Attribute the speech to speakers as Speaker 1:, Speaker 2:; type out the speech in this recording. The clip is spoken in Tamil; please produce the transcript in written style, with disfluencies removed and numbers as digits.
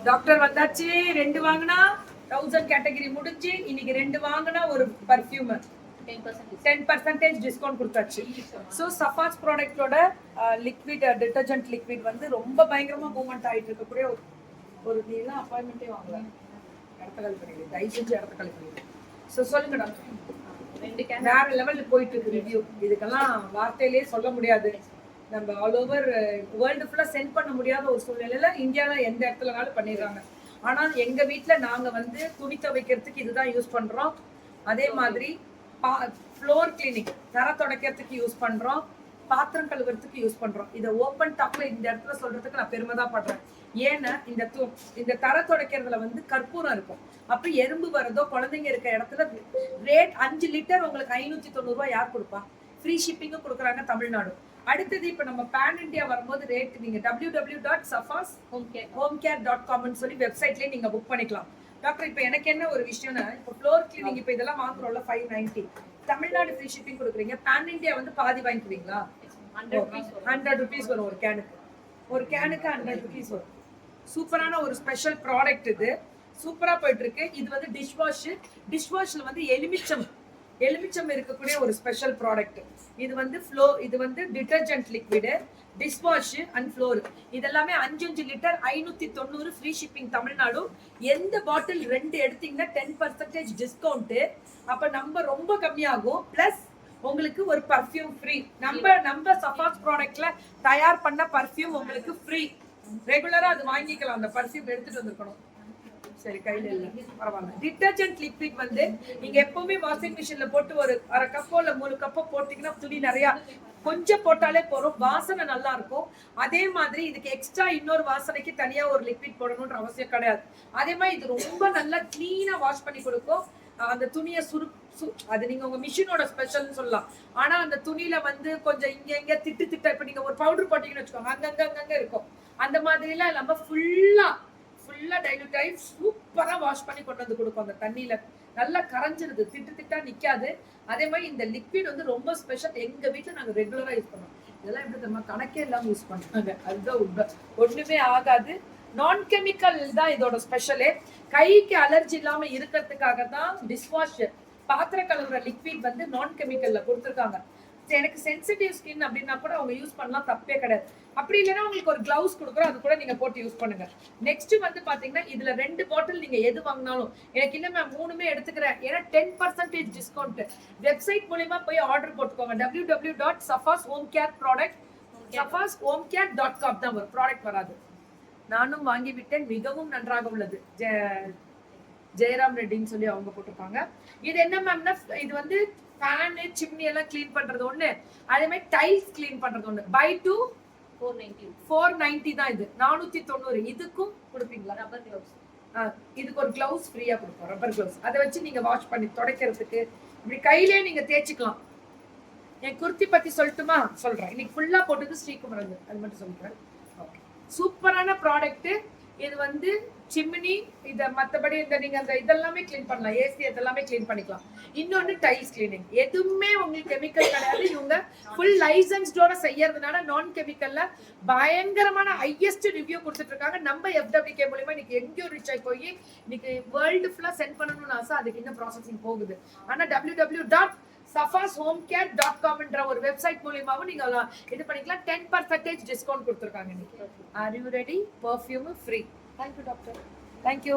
Speaker 1: டாக்டர் வந்தாச்சு. 2 வாங்கினா 1000 கேட்டகரி முடிஞ்சு. இன்னைக்கு 2 வாங்கினா ஒரு பர்ஃப்யூம் 10% டிஸ்கவுண்ட் கொடுத்தாச்சு. ஸோ சஃபாஸ் ப்ராடக்டோட லிக்விட் டிட்டர்ஜென்ட் லிக்விட் வந்து ரொம்ப பயங்கரமா மூவ்மெண்ட் ஆயிட்டு இருக்கக்கூடிய ஒரு நீலாம் அப்பாயின்மெண்ட்டே வாங்கல. இடத்த காலி பண்ணிடு, தயவு செஞ்சு இடத்த காலி பண்ணிடு. ஸோ சொல்லுங்க டாக்டர், வேற லெவலில் போயிட்டு இருக்கு ரிவ்யூ. இதுக்கெல்லாம் வார்த்தையிலே சொல்ல முடியாது. நம்ம ஆல் ஓவர் வேர்ல்டு ஃபுல்லாக சென்ட் பண்ண முடியாத ஒரு சூழ்நிலையில இந்தியாவில் எந்த இடத்துலனாலும் பண்ணிடுறாங்க. ஆனால் எங்கள் வீட்டில் நாங்கள் வந்து துணி துவைக்கிறதுக்கு இதுதான் யூஸ் பண்ணுறோம். அதே மாதிரி ஃப்ளோர் கிளீனிங் தர துடைக்கிறதுக்கு யூஸ் பண்ணுறோம், பாத்திரம் கழுவுறதுக்கு யூஸ் பண்ணுறோம். இதை ஓப்பன் டாப்பில் இந்த இடத்துல சொல்கிறதுக்கு நான் பெருமை தான் படுறேன். ஏன்னா இந்த தர துடைக்கிறதுல வந்து கற்பூரம் இருக்கும். அப்போ எறும்பு வரதோ குழந்தைங்க இருக்க இடத்துல ரேட் 5 லிட்டர் உங்களுக்கு 590 ரூபாய் யார் கொடுப்பா? ஃப்ரீ ஷிப்பிங்கும் கொடுக்குறாங்க தமிழ்நாடு. அடுத்தது இப்போ நம்ம பேன் இண்டியா வரும்போது ரேட் நீங்க www.safashhomecare.com சொல்லி வெப்சைட்லயே நீங்க புக் பண்ணிக்கலாம். டாக்டர் இப்போ எனக்கு என்ன ஒரு விஷயம்னா, இப்போ ஃப்ளோர் கிளீனிங் இப்போ இதெல்லாம் வாங்குறோம்ல 590, தமிழ்நாடு ஃப்ரீ ஷிப்பிங் கொடுக்குறீங்க. பேன் இண்டியா வந்து பாதி வாங்கிக்குவீங்களா? 100 ருபீஸ் வரும் ஒரு கேனுக்கு. ஒரு கேனுக்கு 100 ருபீஸ் வரும். சூப்பரான ஒரு ஸ்பெஷல் ப்ராடக்ட் இது. சூப்பரா போயிட்டு இருக்கு. இது வந்து டிஷ்வாஷ்ல வந்து எலுமிச்சம் இருக்கக்கூடிய ஒரு ஸ்பெஷல் ப்ராடக்ட். இது வந்து detergent liquid, dishwash and floor. இதெல்லாமே 5 லிட்டர் 590 ஃப்ரீ ஷிப்பிங் தமிழ்நாடு. எந்த பாட்டில் 2 எடுத்தீங்கன்னா 10% டிஸ்கவுண்ட். அப்ப நம்ம ரொம்ப கம்மியாகும். பிளஸ் உங்களுக்கு ஒரு பர்ஃப்யூம் ஃப்ரீ. நம்ம சஃபாஸ் ப்ராடக்ட்ல தயார் பண்ண பர்ஃப்யூம் உங்களுக்கு ஃப்ரீ. ரெகுலரா அது வாங்கிக்கலாம். அந்த பர்ஃப்யூம் எடுத்துட்டு வந்திருக்கணும். சரி, கையில இல்ல பரவாயில்ல. டிட்டர்ஜென்ட் லிக்விட் வந்து நீங்க எப்பவுமே வாஷிங் மிஷின்ல போட்டு ஒரு 1/2 கப்போ இல்ல 3 கப்போ போட்டீங்கன்னா துணி நிறைய கொஞ்சம் போட்டாலே போறோம், வாசனை நல்லா இருக்கும். அதே மாதிரி இதுக்கு எக்ஸ்ட்ரா இன்னொரு வாசனைக்கு தனியா ஒரு லிக்விட் போடணும்ன்ற அவசியம் கிடையாது. அதே மாதிரி இது ரொம்ப நல்லா கிளீனா வாஷ் பண்ணி கொடுக்கும். அந்த துணியை அது நீங்க உங்க மிஷினோட ஸ்பெஷல்னு சொல்லலாம். ஆனா அந்த துணியில வந்து கொஞ்சம் இங்க திட்டா இப்ப நீங்க ஒரு பவுடர் போட்டீங்கன்னு வச்சுக்கோங்க, அங்கங்க இருக்கும். அந்த மாதிரி எல்லாம் இல்லாம ஃபுல்லா டைலூட் ஆகி சூப்பரா வாஷ் பண்ணி கொண்டு வந்து கொடுக்கும். அந்த தண்ணியில நல்லா கரைஞ்சிருது, திட்டா நிக்காது. அதே மாதிரி இந்த லிக்விட் வந்து ரொம்ப ஸ்பெஷல். எங்க வீட்டுல நாங்க ரெகுலரா யூஸ் பண்ணோம். இதெல்லாம் எப்படி தெரியுமா, கணக்கே இல்லாம யூஸ் பண்ணாங்க. அதுதான் உண்மை. ஒண்ணுமே ஆகாது. நான் கெமிக்கல் தான் இதோட ஸ்பெஷலே. கைக்கு அலர்ஜி இல்லாம இருக்கிறதுக்காக தான் டிஷ்வாஷ் பாத்திர கழுவுற லிக்விட் வந்து நான் கெமிக்கல்ல கொடுத்துருக்காங்க. எனக்கு சென்சிட்டிவ் ஸ்கின் அப்படின்னா கூட அவங்க யூஸ் பண்ணலாம், தப்பே கிடையாது. அப்படி இல்லைன்னா உங்களுக்கு ஒரு கிளவுஸ் கொடுக்குறோம், அது கூட நீங்க போட்டு யூஸ் பண்ணுங்க. நெக்ஸ்ட் வந்து பாத்தீங்கன்னா இதுல 2 பாட்டில் நீங்க எது வாங்கினாலும் எனக்கு இல்ல மேம் 3மே எடுத்துக்கிறேன் ஏன்னா 10% டிஸ்கவுண்ட். வெப்சைட் மூலமா போய் ஆர்டர் போட்டுக்கோங்க. www.safashhomecare.com தான் வரும், ப்ராடக்ட் வராது. நானும் வாங்கி விட்டேன், மிகவும் நன்றாக உள்ளது. ஜெயராம் ரெட்டின்னு சொல்லி அவங்க போட்டிருப்பாங்க. இது என்ன மேம்னா, இது வந்து ஃபேனு சிம்னி எல்லாம் கிளீன் பண்றது ஒண்ணு, அதே மாதிரி டைல்ஸ் கிளீன் பண்றது ஒண்ணு. பை 2 490 தான். இது 490. இதுக்கும் கொடுப்பீங்களா? Rubber gloves. இதுக்கு ஒரு கிளவுஸ் ஃப்ரீயா கொடுப்போம், ரப்பர் கிளவுஸ். அதை வச்சு நீங்க வாஷ் பண்ணி துடைக்கிறதுக்கு இப்படி கையிலே நீங்க தேய்ச்சிக்கலாம். என் குர்த்தி பத்தி சொல்லட்டுமா? சொல்றேன். இன்னைக்கு ஃபுல்லா போட்டது ஸ்ரீகுமரன், அது மட்டும் சொல்றேன். ஓகே, சூப்பரான ப்ராடக்ட். இது வந்து சிம்னி, இதை மற்றபடி இந்த நீங்க அந்த இதெல்லாமே கிளீன் பண்ணலாம், ஏசி அதெல்லாமே கிளீன் பண்ணிக்கலாம். இன்னொன்று டைல்ஸ் கிளீனிங். எதுவுமே உங்களுக்கு கெமிக்கல் கிடையாது. இவங்க ஃபுல் லைசன்ஸ்டோட செய்யறதுனால நான் கெமிக்கல்ல பயங்கரமான ஹையஸ்ட் ரிவ்யூ கொடுத்துட்டு இருக்காங்க. நம்ம FWK மூலமா இன்னைக்கு எங்கேயோ ரீச் ஆகி போய் இன்னைக்கு வேர்ல்டு ஃபுல்லா சென்ட் பண்ணணும்னு ஆசை. அதுக்கு இன்னும் ப்ராசஸிங் போகுது. ஆனா www.safashhomecare.com ஒரு வெப்சைட் மூலமாவும் நீங்க இது பண்ணிக்கலாம். 10% டிஸ்கவுண்ட் கொடுத்துருக்காங்க இன்னைக்கு. Are you ready? Perfume free. Thank you, doctor. Thank you.